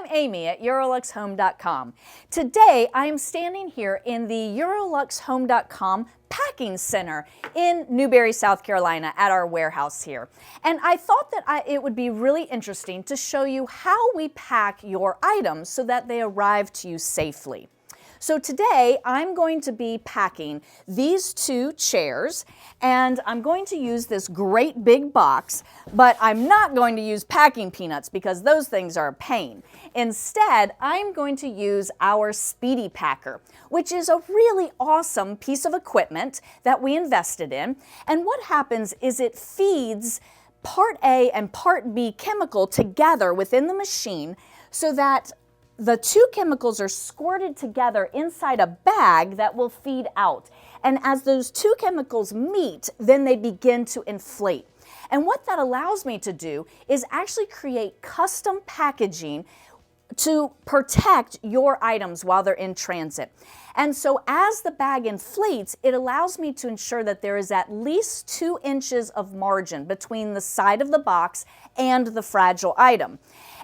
I'm Amy at EuroLuxHome.com. Today I am standing here in the EuroLuxHome.com Packing Center in Newberry, South Carolina at our warehouse here. And I thought that it would be really interesting to show you how we pack your items so that they arrive to you safely. So today I'm going to be packing these two chairs, and I'm going to use this great big box, but I'm not going to use packing peanuts because those things are a pain. Instead, I'm going to use our Speedy Packer, which is a really awesome piece of equipment that we invested in. And what happens is it feeds part A and part B chemical together within the machine so that the two chemicals are squirted together inside a bag that will feed out. And as those two chemicals meet, then they begin to inflate. And what that allows me to do is actually create custom packaging to protect your items while they're in transit. And so as the bag inflates, it allows me to ensure that there is at least 2 inches of margin between the side of the box and the fragile item.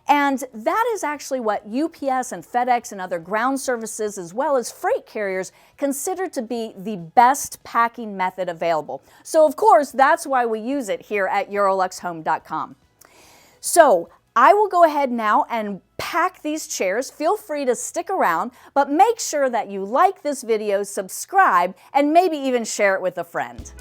And that is actually what UPS and FedEx and other ground services as well as freight carriers consider to be the best packing method available. So of course, that's why we use it here at EuroLuxHome.com. So I will go ahead now and pack these chairs. Feel free to stick around, but make sure that you like this video, subscribe, and maybe even share it with a friend.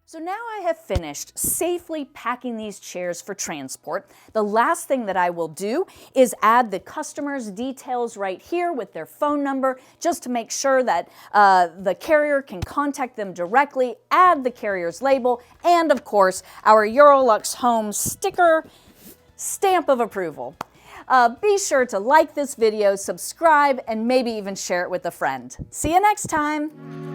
So now I have finished safely packing these chairs for transport. The last thing that I will do is add the customer's details right here with their phone number, just to make sure that the carrier can contact them directly, add the carrier's label, and of course our EuroLux Home sticker stamp of approval. Be sure to like this video, subscribe, and maybe even share it with a friend. See you next time.